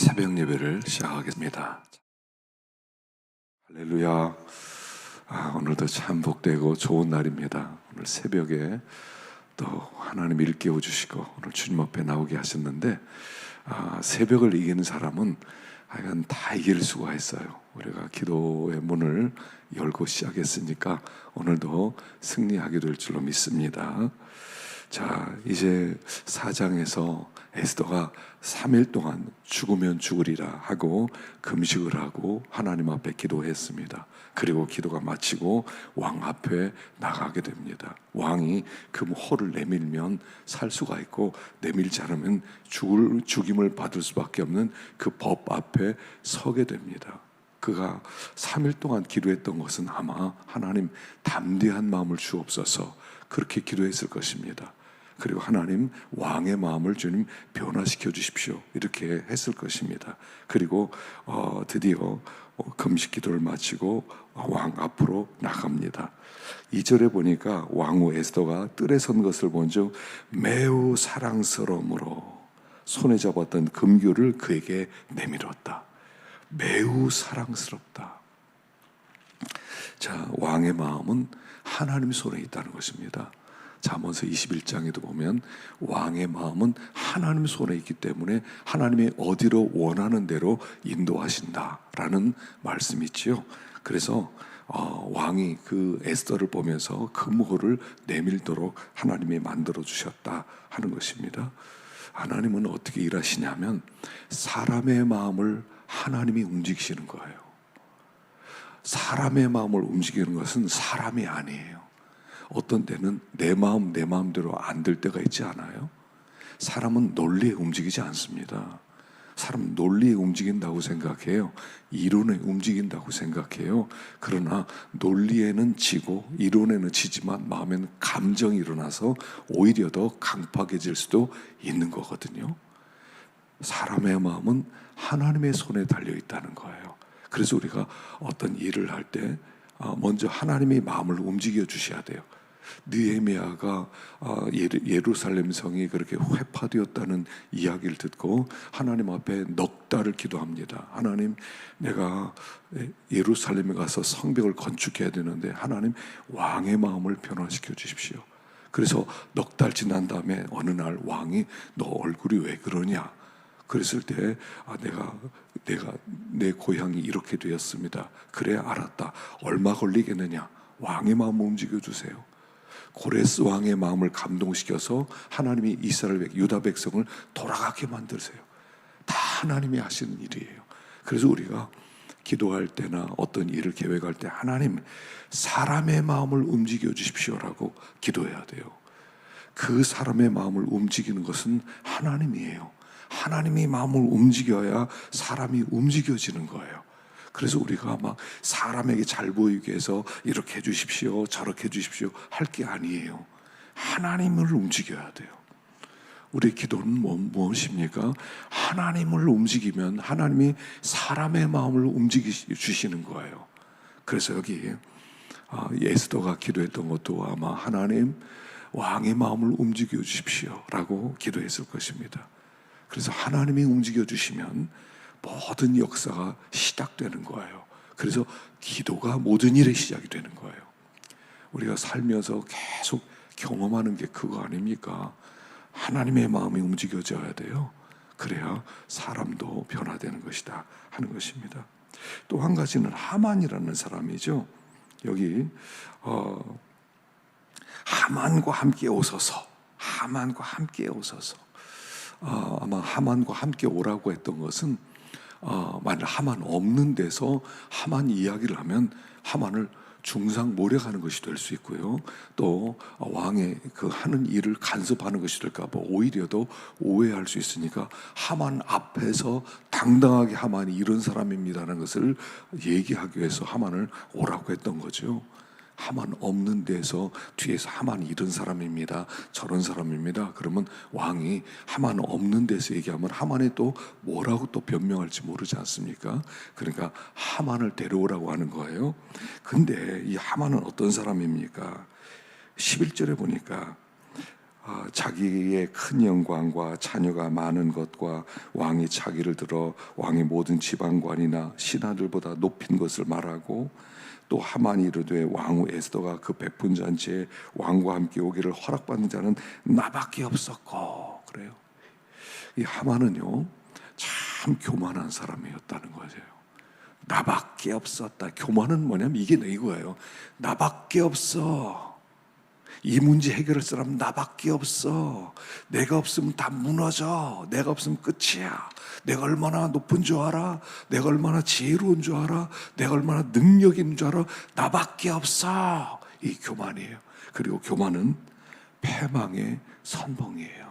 새벽 예배를 시작하겠습니다. 할렐루야. 오늘도 참 복되고 좋은 날입니다. 오늘 새벽에 또 하나님 일깨워 주시고 오늘 주님 앞에 나오게 하셨는데, 새벽을 이기는 사람은 하여간 다 이길 수가 있어요. 우리가 기도의 문을 열고 시작했으니까 오늘도 승리하게 될 줄로 믿습니다. 자, 이제 4장에서 에스더가 3일 동안 죽으면 죽으리라 하고 금식을 하고 하나님 앞에 기도했습니다. 그리고 기도가 마치고 왕 앞에 나가게 됩니다. 왕이 그 호를 내밀면 살 수가 있고, 내밀지 않으면 죽임을 받을 수밖에 없는 그 법 앞에 서게 됩니다. 그가 3일 동안 기도했던 것은 아마 하나님 담대한 마음을 주옵소서, 그렇게 기도했을 것입니다. 그리고 하나님 왕의 마음을 주님 변화시켜 주십시오, 이렇게 했을 것입니다. 그리고 드디어 금식 기도를 마치고 왕 앞으로 나갑니다. 2절에 보니까 왕후 에스더가 뜰에 선 것을 본즉 매우 사랑스러움으로 손에 잡았던 금규를 그에게 내밀었다. 매우 사랑스럽다. 자, 왕의 마음은 하나님 손에 있다는 것입니다. 잠언서 21장에도 보면 왕의 마음은 하나님 손에 있기 때문에 하나님이 어디로 원하는 대로 인도하신다라는 말씀이 있지요. 그래서 왕이 그 에스더를 보면서 금호를 내밀도록 하나님이 만들어 주셨다 하는 것입니다. 하나님은 어떻게 일하시냐면 사람의 마음을 하나님이 움직이시는 거예요. 사람의 마음을 움직이는 것은 사람이 아니에요. 어떤 때는 내 마음 내 마음대로 안 될 때가 있지 않아요? 사람은 논리에 움직이지 않습니다. 사람은 논리에 움직인다고 생각해요. 이론에 움직인다고 생각해요. 그러나 논리에는 지고 이론에는 지지만 마음에는 감정이 일어나서 오히려 더 강팍해질 수도 있는 거거든요. 사람의 마음은 하나님의 손에 달려 있다는 거예요. 그래서 우리가 어떤 일을 할 때 먼저 하나님의 마음을 움직여 주셔야 돼요. 느헤미야가 예루살렘 성이 그렇게 회파되었다는 이야기를 듣고 하나님 앞에 넉 달을 기도합니다. 하나님, 내가 예루살렘에 가서 성벽을 건축해야 되는데 하나님 왕의 마음을 변화시켜 주십시오. 그래서 넉 달 지난 다음에 어느 날 왕이 너 얼굴이 왜 그러냐? 그랬을 때 내가 내 고향이 이렇게 되었습니다. 그래, 알았다. 얼마 걸리겠느냐? 왕의 마음을 움직여 주세요. 고레스 왕의 마음을 감동시켜서 하나님이 이스라엘 유다 백성을 돌아가게 만드세요. 다 하나님이 하시는 일이에요. 그래서 우리가 기도할 때나 어떤 일을 계획할 때 하나님, 사람의 마음을 움직여 주십시오라고 기도해야 돼요. 그 사람의 마음을 움직이는 것은 하나님이에요. 하나님이 마음을 움직여야 사람이 움직여지는 거예요. 그래서 우리가 막 사람에게 잘 보이게 해서 이렇게 해주십시오, 저렇게 해주십시오 할 게 아니에요. 하나님을 움직여야 돼요. 우리 기도는 무엇입니까? 하나님을 움직이면 하나님이 사람의 마음을 움직여주시는 거예요. 그래서 여기 에스더가 기도했던 것도 아마 하나님 왕의 마음을 움직여 주십시오 라고 기도했을 것입니다. 그래서 하나님이 움직여 주시면 모든 역사가 시작되는 거예요. 그래서 기도가 모든 일의 시작이 되는 거예요. 우리가 살면서 계속 경험하는 게 그거 아닙니까? 하나님의 마음이 움직여져야 돼요. 그래야 사람도 변화되는 것이다 하는 것입니다. 또 한 가지는 하만이라는 사람이죠. 여기 하만과 함께 오소서, 하만과 함께 오소서. 아마 하만과 함께 오라고 했던 것은 만약 하만 없는 데서 하만 이야기를 하면 하만을 중상 모략하는 것이 될 수 있고요. 또 왕의 그 하는 일을 간섭하는 것이 될까 봐 오히려 더 오해할 수 있으니까 하만 앞에서 당당하게 하만이 이런 사람입니다라는 것을 얘기하기 위해서 하만을 오라고 했던 거죠. 하만 없는 데서 뒤에서 하만이 이런 사람입니다, 저런 사람입니다. 그러면 왕이 하만 없는 데서 얘기하면 하만이 또 뭐라고 또 변명할지 모르지 않습니까? 그러니까 하만을 데려오라고 하는 거예요. 근데 이 하만은 어떤 사람입니까? 11절에 보니까 자기의 큰 영광과 자녀가 많은 것과 왕이 자기를 들어 왕의 모든 지방관이나 신하들보다 높인 것을 말하고, 또 하만이 이르되 왕후 에스더가 그 베푼 잔치에 왕과 함께 오기를 허락받는 자는 나밖에 없었고. 그래요. 이 하만은요 참 교만한 사람이었다는 거죠. 나밖에 없었다. 교만은 뭐냐면 이게 이거예요. 나밖에 없어. 이 문제 해결할 사람은 나밖에 없어. 내가 없으면 다 무너져. 내가 없으면 끝이야. 내가 얼마나 높은 줄 알아? 내가 얼마나 지혜로운 줄 알아? 내가 얼마나 능력 있는 줄 알아? 나밖에 없어. 이 교만이에요. 그리고 교만은 패망의 선봉이에요.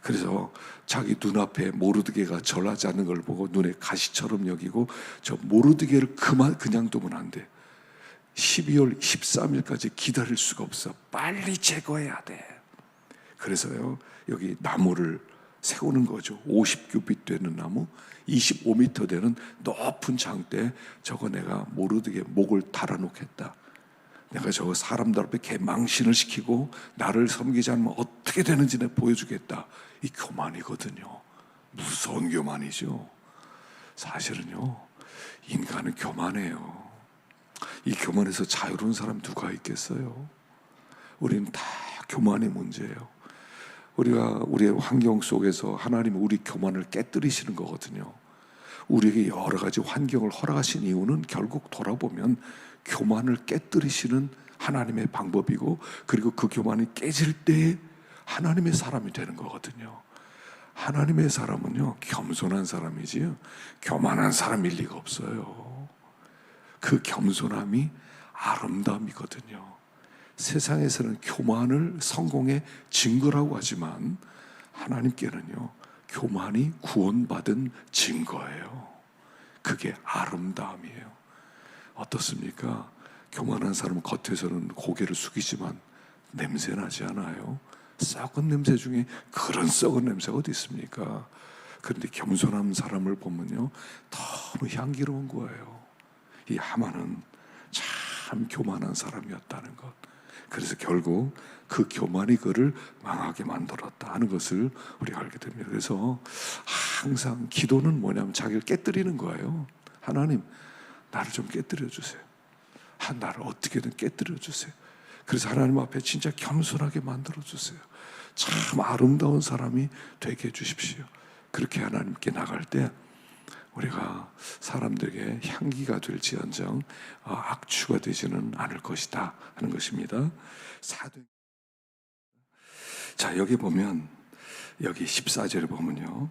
그래서 자기 눈앞에 모르드게가 절하지 않는 걸 보고 눈에 가시처럼 여기고, 저 모르드게를 그냥 두면 안 돼. 12월 13일까지 기다릴 수가 없어. 빨리 제거해야 돼. 그래서요 여기 나무를 세우는 거죠. 50규빗 되는 나무, 25m 되는 높은 장대에 저거 내가 모르드게 목을 달아놓겠다. 내가 저거 사람들 앞에 개망신을 시키고 나를 섬기지 않으면 어떻게 되는지 내가 보여주겠다. 이 교만이거든요. 무서운 교만이죠. 사실은요 인간은 교만해요. 이 교만에서 자유로운 사람 누가 있겠어요? 우리는 다 교만의 문제예요. 우리가 우리의 환경 속에서 하나님이 우리 교만을 깨뜨리시는 거거든요. 우리에게 여러 가지 환경을 허락하신 이유는 결국 돌아보면 교만을 깨뜨리시는 하나님의 방법이고, 그리고 그 교만이 깨질 때 하나님의 사람이 되는 거거든요. 하나님의 사람은요 겸손한 사람이지요 교만한 사람일 리가 없어요. 그 겸손함이 아름다움이거든요. 세상에서는 교만을 성공의 증거라고 하지만 하나님께는요 교만이 구원받은 증거예요. 그게 아름다움이에요. 어떻습니까? 교만한 사람은 겉에서는 고개를 숙이지만 냄새 나지 않아요? 썩은 냄새 중에 그런 썩은 냄새가 어디 있습니까? 그런데 겸손한 사람을 보면요 너무 향기로운 거예요. 이 하만은 참 교만한 사람이었다는 것. 그래서 결국 그 교만이 그를 망하게 만들었다 하는 것을 우리가 알게 됩니다. 그래서 항상 기도는 뭐냐면 자기를 깨뜨리는 거예요. 하나님 나를 좀 깨뜨려 주세요. 나를 어떻게든 깨뜨려 주세요. 그래서 하나님 앞에 진짜 겸손하게 만들어 주세요. 참 아름다운 사람이 되게 해주십시오. 그렇게 하나님께 나갈 때 우리가 사람들에게 향기가 될지언정 악취가 되지는 않을 것이다 하는 것입니다. 자, 여기 보면 여기 14절에 보면요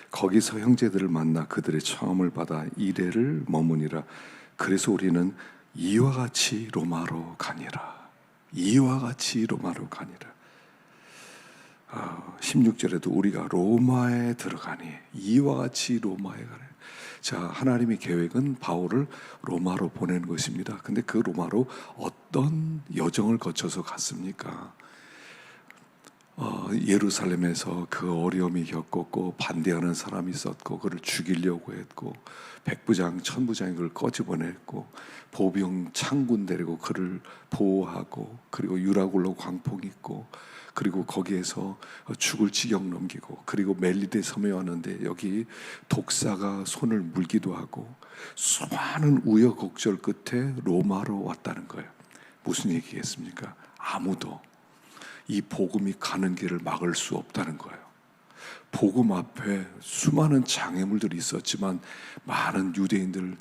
거기서 형제들을 만나 그들의 청함을 받아 이레를 머무니라. 그래서 우리는 이와 같이 로마로 가니라. 이와 같이 로마로 가니라. 16절에도 우리가 로마에 들어가니 이와 같이 로마에 가니. 자, 하나님의 계획은 바울을 로마로 보내는 것입니다. 근데 그 로마로 어떤 여정을 거쳐서 갔습니까? 예루살렘에서 그 어려움이 겪었고 반대하는 사람이 있었고 그를 죽이려고 했고 백부장 천부장이 그를 꺼집어냈고 보병 창군 데리고 그를 보호하고, 그리고 유라굴로 광풍이 있고, 그리고 거기에서 죽을 지경 넘기고, 그리고 멜리데 섬에 왔는데 여기 독사가 손을 물기도 하고 수많은 우여곡절 끝에 로마로 왔다는 거예요. 무슨 얘기겠습니까? 아무도 이 복음이 가는 길을 막을 수 없다는 거예요. 복음 앞에 수많은 장애물들이 있었지만 많은 유대인들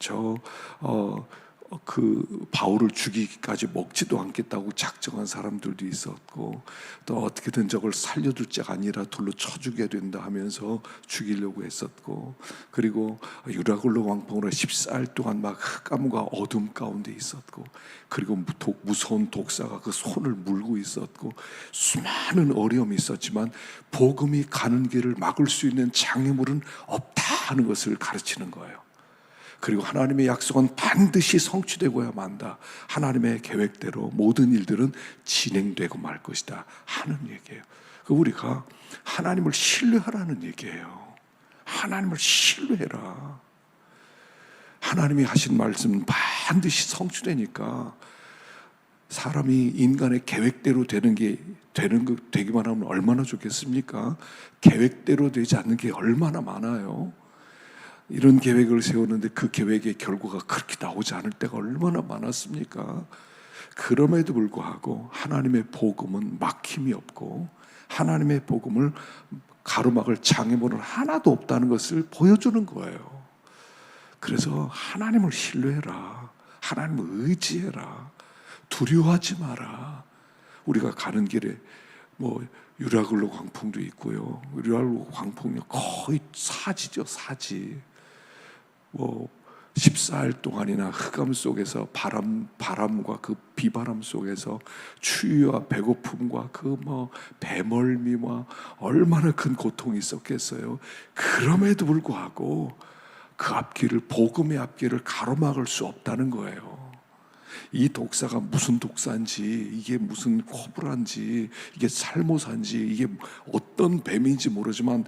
그 바울을 죽이기까지 먹지도 않겠다고 작정한 사람들도 있었고, 또 어떻게든 저걸 살려둘 자가 아니라 돌로 쳐 죽여야 된다 하면서 죽이려고 했었고, 그리고 유라굴로 광풍으로 14일 동안 막 흑암과 어둠 가운데 있었고, 그리고 무서운 독사가 그 손을 물고 있었고, 수많은 어려움이 있었지만 복음이 가는 길을 막을 수 있는 장애물은 없다 하는 것을 가르치는 거예요. 그리고 하나님의 약속은 반드시 성취되고야 만다. 하나님의 계획대로 모든 일들은 진행되고 말 것이다 하는 얘기예요. 우리가 하나님을 신뢰하라는 얘기예요. 하나님을 신뢰해라. 하나님이 하신 말씀은 반드시 성취되니까 사람이 인간의 계획대로 되기만 하면 얼마나 좋겠습니까? 계획대로 되지 않는 게 얼마나 많아요. 이런 계획을 세우는데 그 계획의 결과가 그렇게 나오지 않을 때가 얼마나 많았습니까? 그럼에도 불구하고 하나님의 복음은 막힘이 없고 하나님의 복음을 가로막을 장애물은 하나도 없다는 것을 보여주는 거예요. 그래서 하나님을 신뢰해라. 하나님을 의지해라. 두려워하지 마라. 우리가 가는 길에 유라굴로 광풍도 있고요. 유라굴로 광풍이 거의 사지죠, 사지. 14일 동안이나 흑암 속에서 바람과 그 비바람 속에서 추위와 배고픔과 배멀미와 얼마나 큰 고통이 있었겠어요. 그럼에도 불구하고 그 앞길을, 복음의 앞길을 가로막을 수 없다는 거예요. 이 독사가 무슨 독사인지, 이게 무슨 코브라인지, 이게 살모사인지, 이게 어떤 뱀인지 모르지만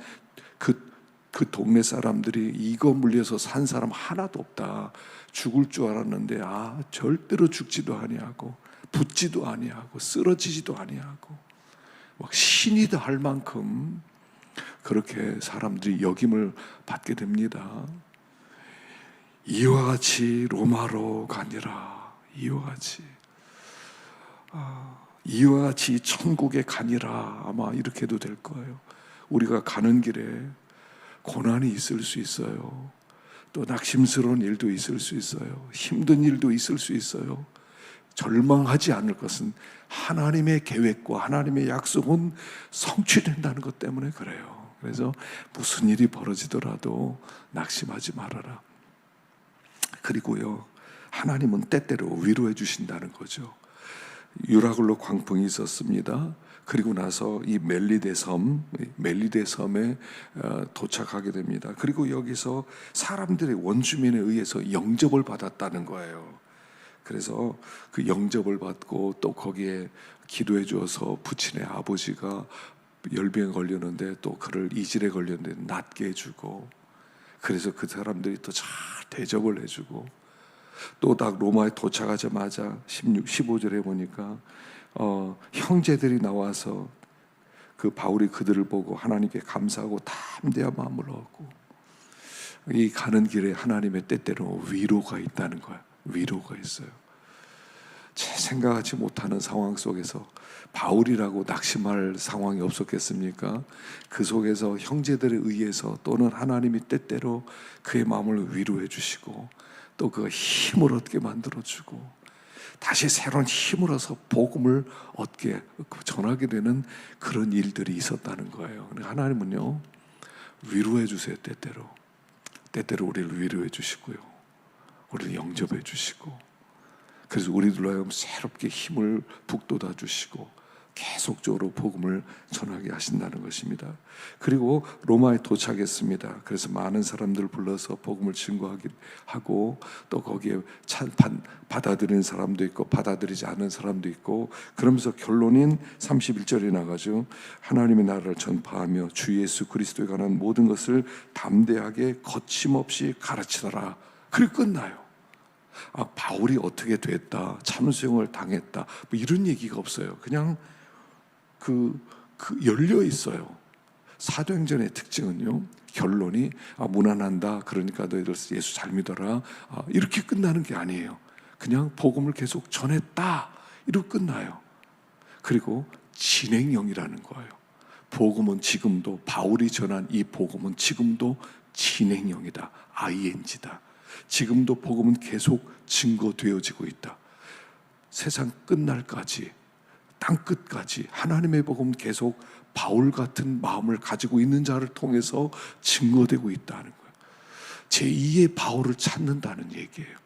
그 동네 사람들이 이거 물려서 산 사람 하나도 없다. 죽을 줄 알았는데 절대로 죽지도 아니하고 붙지도 아니하고 쓰러지지도 아니하고 막 신이다 할 만큼 그렇게 사람들이 역임을 받게 됩니다. 이와 같이 로마로 가니라. 이와 같이 천국에 가니라. 아마 이렇게도 될 거예요. 우리가 가는 길에 고난이 있을 수 있어요. 또 낙심스러운 일도 있을 수 있어요. 힘든 일도 있을 수 있어요. 절망하지 않을 것은 하나님의 계획과 하나님의 약속은 성취된다는 것 때문에 그래요. 그래서 무슨 일이 벌어지더라도 낙심하지 말아라. 그리고요, 하나님은 때때로 위로해 주신다는 거죠. 유라굴로 광풍이 있었습니다. 그리고 나서 이 멜리데 섬에 도착하게 됩니다. 그리고 여기서 사람들의 원주민에 의해서 영접을 받았다는 거예요. 그래서 그 영접을 받고 또 거기에 기도해 주어서 부친의 아버지가 열병에 걸렸는데 또 그를 이질에 걸렸는데 낫게 해주고, 그래서 그 사람들이 또 잘 대접을 해주고, 또 딱 로마에 도착하자마자 15절에 보니까 형제들이 나와서 그 바울이 그들을 보고 하나님께 감사하고 담대한 마음을 얻고, 이 가는 길에 하나님의 때때로 위로가 있다는 거야. 위로가 있어요. 제 생각하지 못하는 상황 속에서 바울이라고 낙심할 상황이 없었겠습니까? 그 속에서 형제들에 의해서 또는 하나님이 때때로 그의 마음을 위로해 주시고 또 그 힘을 얻게 만들어주고 다시 새로운 힘을 얻어서 복음을 얻게 전하게 되는 그런 일들이 있었다는 거예요. 하나님은요, 위로해 주세요. 때때로 우리를 위로해 주시고요, 우리를 영접해 주시고, 그래서 우리들로 하여금 새롭게 힘을 북돋아 주시고 계속적으로 복음을 전하게 하신다는 것입니다. 그리고 로마에 도착했습니다. 그래서 많은 사람들을 불러서 복음을 증거하고 또 거기에 받아들이는 사람도 있고 받아들이지 않는 사람도 있고, 그러면서 결론인 31절에 나가죠. 하나님의 나라를 전파하며 주 예수 그리스도에 관한 모든 것을 담대하게 거침없이 가르치더라. 그리고 끝나요. 바울이 어떻게 됐다, 참수형을 당했다, 이런 얘기가 없어요. 그냥 열려 있어요. 사도행전의 특징은요, 결론이 무난한다, 그러니까 너희들 예수 잘 믿어라, 이렇게 끝나는 게 아니에요. 그냥 복음을 계속 전했다, 이러고 끝나요. 그리고 진행형이라는 거예요. 복음은 지금도, 바울이 전한 이 복음은 지금도 진행형이다, ing다. 지금도 복음은 계속 증거되어지고 있다. 세상 끝날까지, 땅 끝까지 하나님의 복음은 계속 바울 같은 마음을 가지고 있는 자를 통해서 증거되고 있다는 거예요. 제2의 바울을 찾는다는 얘기예요.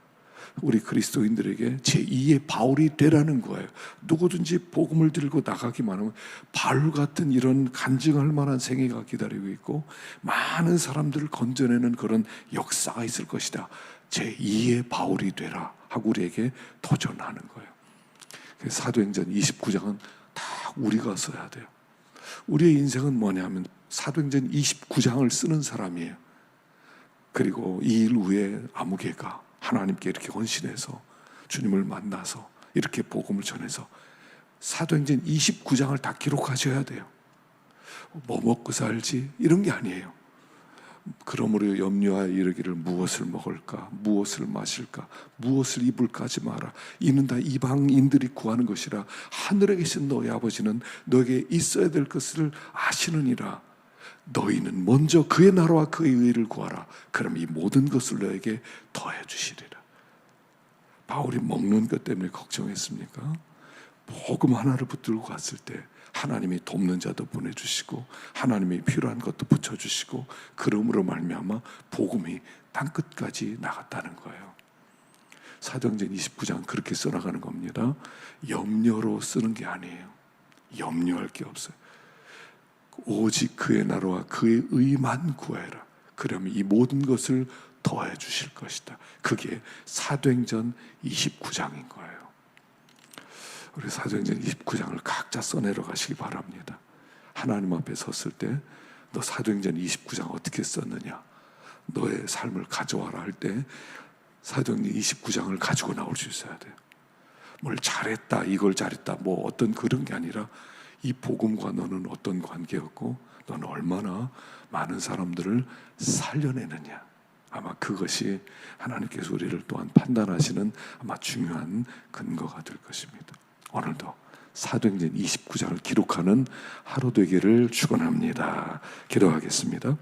우리 그리스도인들에게 제2의 바울이 되라는 거예요. 누구든지 복음을 들고 나가기만 하면 바울 같은 이런 간증할 만한 생애가 기다리고 있고 많은 사람들을 건져내는 그런 역사가 있을 것이다. 제2의 바울이 되라 하고 우리에게 도전하는 거예요. 사도행전 29장은 다 우리가 써야 돼요. 우리의 인생은 뭐냐면 사도행전 29장을 쓰는 사람이에요. 그리고 이 일 후에 아무개가 하나님께 이렇게 헌신해서 주님을 만나서 이렇게 복음을 전해서 사도행전 29장을 다 기록하셔야 돼요. 뭐 먹고 살지 이런 게 아니에요. 그러므로 염려하여 이르기를 무엇을 먹을까, 무엇을 마실까, 무엇을 입을까 하지 마라. 이는 다 이방인들이 구하는 것이라. 하늘에 계신 너희 아버지는 너에게 있어야 될 것을 아시느니라. 너희는 먼저 그의 나라와 그의 의를 구하라. 그럼 이 모든 것을 너에게 더해 주시리라. 바울이 먹는 것 때문에 걱정했습니까? 복음 하나를 붙들고 갔을 때 하나님이 돕는 자도 보내주시고 하나님이 필요한 것도 붙여주시고 그러므로 말미암아 복음이 땅끝까지 나갔다는 거예요. 사도행전 29장 그렇게 써나가는 겁니다. 염려로 쓰는 게 아니에요. 염려할 게 없어요. 오직 그의 나라와 그의 의만 구하라. 그러면 이 모든 것을 더해 주실 것이다. 그게 사도행전 29장인 거예요. 우리 사도행전 29장을 각자 써내려 가시기 바랍니다. 하나님 앞에 섰을 때 너 사도행전 29장 어떻게 썼느냐, 너의 삶을 가져와라 할 때 사도행전 29장을 가지고 나올 수 있어야 돼요. 뭘 잘했다, 이걸 잘했다, 뭐 어떤 그런 게 아니라 이 복음과 너는 어떤 관계였고 너는 얼마나 많은 사람들을 살려내느냐. 아마 그것이 하나님께서 우리를 또한 판단하시는 아마 중요한 근거가 될 것입니다. 오늘도 사도행전 29장을 기록하는 하루 되기를 축원합니다. 기도하겠습니다.